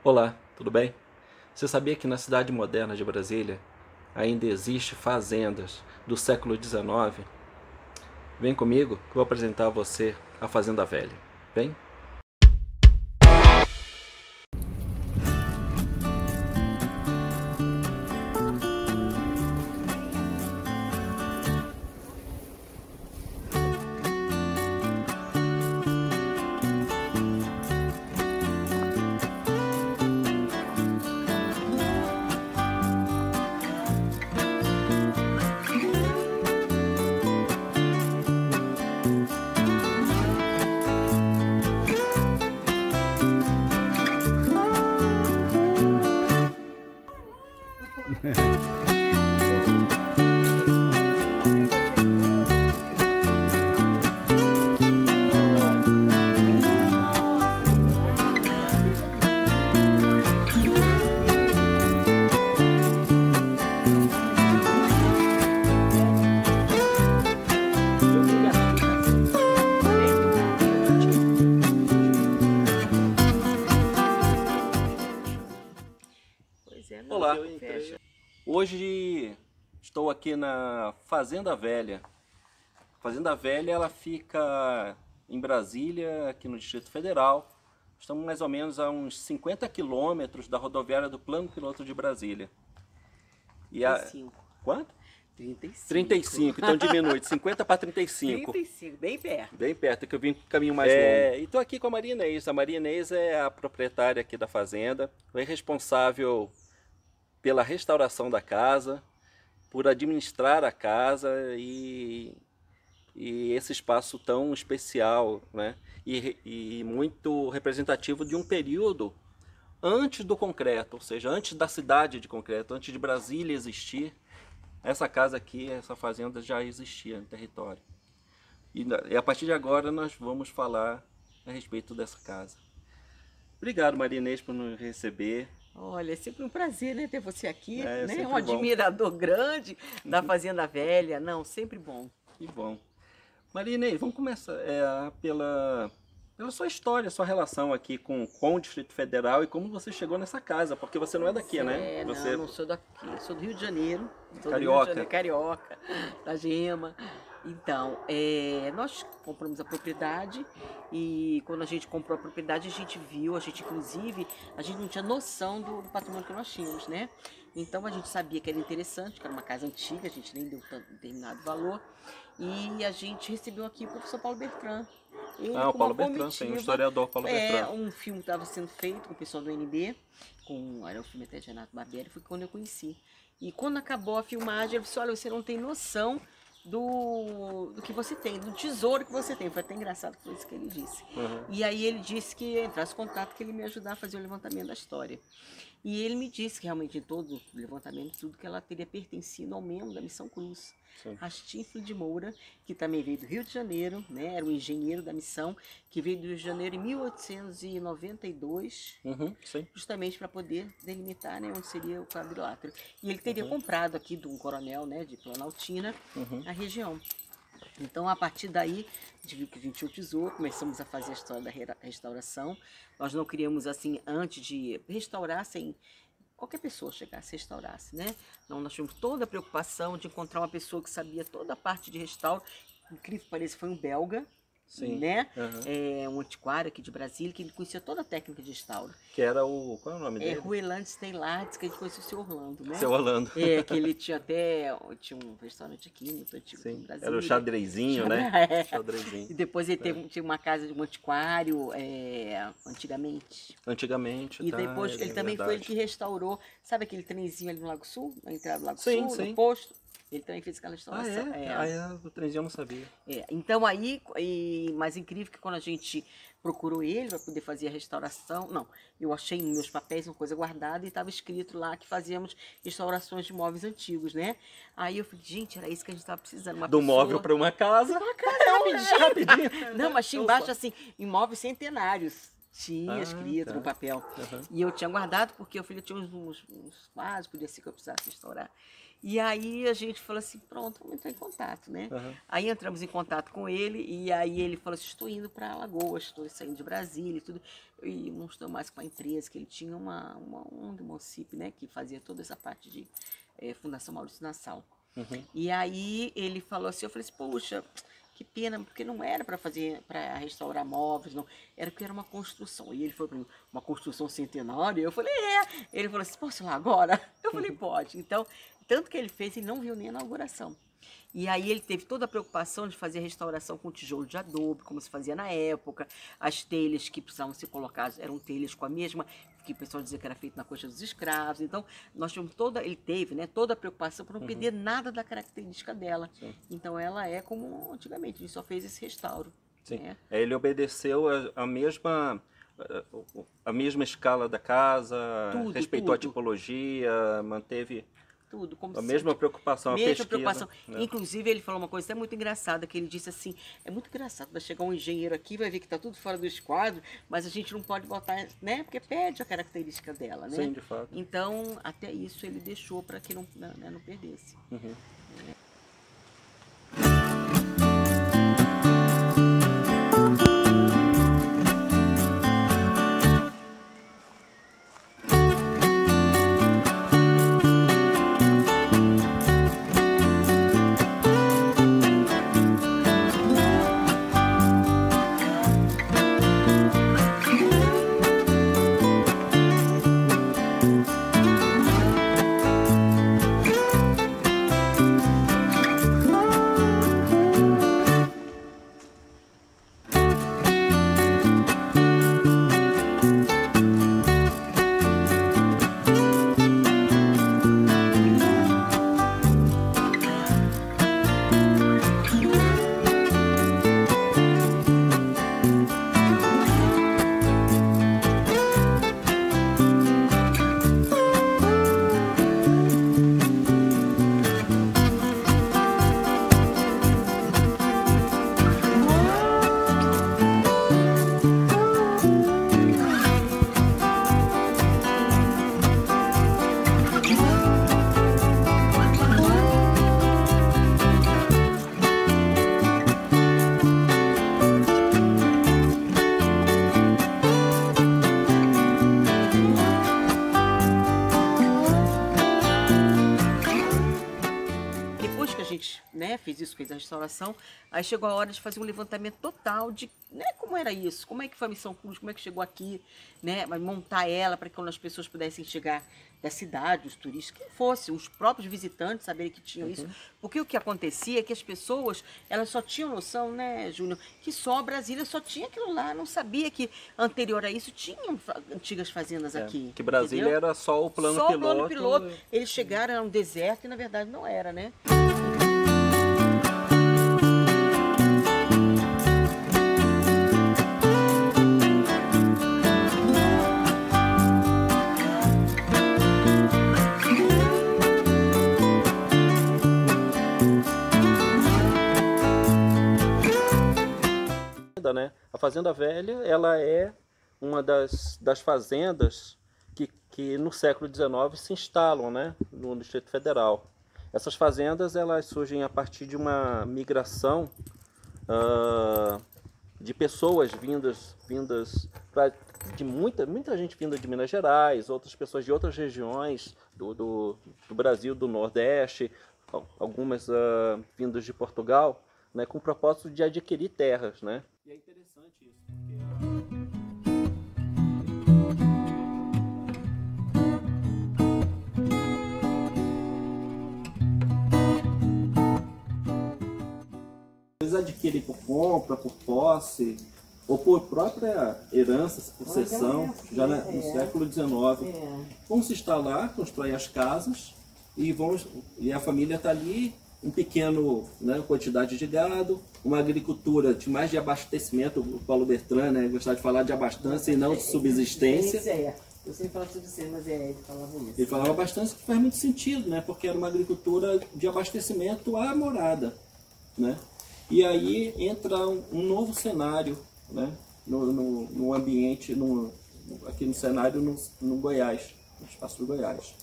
Olá, tudo bem? Você sabia que na cidade moderna de Brasília ainda existe fazendas do século XIX? Vem comigo que eu vou apresentar a você a Fazenda Velha. Vem? Pois é, não, Olá, fecha. hoje estou aqui na Fazenda Velha. A Fazenda Velha ela fica em Brasília, aqui no Distrito Federal. Estamos mais ou menos a uns 50 quilômetros da rodoviária do Plano Piloto de Brasília. E 35. Quanto? 35. 35, então diminui, de 50 para 35. 35, bem perto. Bem perto, que eu vim com o caminho mais longo. E estou aqui com a Maria Inês. A Maria Inês é a proprietária aqui da fazenda, foi responsável pela restauração da casa, por administrar a casa e esse espaço tão especial, né? E muito representativo de um período antes do concreto, ou seja, antes da cidade de concreto, antes de Brasília existir. Essa casa aqui, essa fazenda já existia no território. E a partir de agora nós vamos falar a respeito dessa casa. Obrigado, Maria Inês, por nos receber. Olha, é sempre um prazer, né, ter você aqui, É né? sempre Um bom. admirador grande da Fazenda Velha. Não, sempre bom. Que bom. Maria Inês, vamos começar pela sua história, sua relação aqui com o Distrito Federal e como você chegou nessa casa, porque você não é daqui, né? Você Não sou daqui, sou do Rio de Janeiro. Sou do Rio de Carioca. Janeiro, carioca, da Gema. Então, nós compramos a propriedade e quando a gente comprou a propriedade a gente viu, inclusive, a gente não tinha noção do patrimônio que nós tínhamos, né? Então a gente sabia que era interessante, que era uma casa antiga, a gente nem deu determinado valor. E a gente recebeu aqui o professor Paulo Bertrand. Ele, o com Paulo uma Bertrand, sim, o comitiva, historiador Paulo Bertrand. um filme estava sendo feito com o pessoal do NB, era o filme até de Renato Barbieri, foi quando eu conheci. E quando acabou a filmagem, ele disse, olha, você não tem noção do que você tem, do tesouro que você tem. Foi até engraçado que foi isso que ele disse. E aí ele disse que entrasse em contato, que ele me ia ajudar a fazer o levantamento da história. E ele me disse que realmente em todo o levantamento, tudo que ela teria pertencido ao membro da Missão Cruz. Rastinfo de Moura, que também veio do Rio de Janeiro, né? Era um engenheiro da missão, que veio do Rio de Janeiro em 1892, justamente para poder delimitar, né, onde seria o quadrilátero. E ele teria comprado aqui de um coronel, né, de Planaltina, a região. Então, a partir daí, a gente viu que a gente tinha o tesouro, começamos a fazer a história da restauração. Nós não queríamos, assim, antes de restaurar, sem qualquer pessoa chegasse, restaurasse, né? Não, nós tivemos toda a preocupação de encontrar uma pessoa que sabia toda a parte de restauro. Incrível que pareça, foi um belga, né? Um antiquário aqui de Brasília, que ele conhecia toda a técnica de restauro. Que era qual é o nome dele? Rueland Steylartz, que a gente conhecia o seu Orlando, né? Seu Orlando. Que ele tinha um restaurante aqui muito antigo em Brasília. Era o xadrezinho, né? Xadrezinho. E depois ele tinha uma casa de um antiquário, antigamente. Antigamente, E depois ele também verdade. foi ele que restaurou, sabe aquele trenzinho ali no Lago Sul? Na entrada do Lago Sim, Sul, sim. no posto? Ele também fez aquela restauração. O trenzinho eu não sabia. Então aí, mais incrível que quando a gente procurou ele para poder fazer a restauração, não, eu achei em meus papéis uma coisa guardada e estava escrito lá que fazíamos restaurações de móveis antigos, né? Aí eu falei, gente, era isso que a gente estava precisando. Do móvel para uma casa. Uma casa, rapidinho. Não, mas tinha embaixo assim, imóveis centenários. Tinha escrito no papel. E eu tinha guardado porque o filho tinha uns quadros, podia ser que eu precisasse restaurar. E aí a gente falou assim, pronto, vamos entrar em contato, né? Aí entramos em contato com ele e aí ele falou assim, estou indo para Alagoas, estou saindo de Brasília e tudo. E não estou mais com a empresa, que ele tinha uma ONG, município, né? Que fazia toda essa parte de Fundação Maurício Nassau. E aí ele falou assim, eu falei assim, poxa, que pena, porque não era para restaurar móveis, não. Era porque era uma construção. E ele falou, uma construção centenária? Eu falei, Ele falou assim, posso ir lá agora? Eu falei, pode. Então, tanto que ele fez, ele não viu nem a inauguração. E aí ele teve toda a preocupação de fazer a restauração com tijolo de adobe, como se fazia na época. As telhas que precisavam ser colocadas eram telhas com a mesma, que o pessoal dizia que era feito na coxa dos escravos. Então, nós tivemos ele teve, né, toda a preocupação para não perder nada da característica dela. Sim. Então, ela é como antigamente, ele só fez esse restauro. Sim. Né? Ele obedeceu a mesma escala da casa, respeitou a tipologia, manteve... Tudo, como a mesma preocupação, mesma preocupação. Né? Inclusive, ele falou uma coisa até muito engraçada, que ele disse assim, é muito engraçado, vai chegar um engenheiro aqui, vai ver que está tudo fora do esquadro, mas a gente não pode botar, né, porque perde a característica dela, né? Sim, de fato. Então, até isso ele deixou para que não perdesse. Fez a restauração, aí chegou a hora de fazer um levantamento total de, né, como era isso, como é que foi a Missão Cruz, como é que chegou aqui, né, montar ela para que quando as pessoas pudessem chegar da cidade, os turistas, quem fosse, os próprios visitantes saberem que tinham isso, porque o que acontecia é que as pessoas, elas só tinham noção, né, Júnior, que só Brasília só tinha aquilo lá, não sabia que anterior a isso tinham antigas fazendas aqui. Que Brasília era só o plano piloto. Só o plano piloto, eles chegaram, era um deserto e na verdade não era, né. Né? A Fazenda Velha, ela é uma das fazendas que no século XIX se instalam, né, no Distrito Federal. Essas fazendas, elas surgem a partir de uma migração de pessoas vindas de muita gente vinda de Minas Gerais, outras pessoas de outras regiões do Brasil, do Nordeste, algumas vindas de Portugal, né, com o propósito de adquirir terras, né? E é interessante isso, eles adquirem por compra, por posse, ou por própria herança, por cessão, já no século XIX. Vão se instalar, constroem as casas e a família está ali, um pequeno, né, quantidade de gado, uma agricultura mais de abastecimento. O Paulo Bertrand, né, gostava de falar de abastança e não de subsistência. Eu sempre falo subsistência, mas ele falava isso. Ele falava bastante, que faz muito sentido, né, porque era uma agricultura de abastecimento à morada, né? E aí entra um novo cenário, né? no ambiente, aqui no cenário, no Goiás, no espaço do Goiás.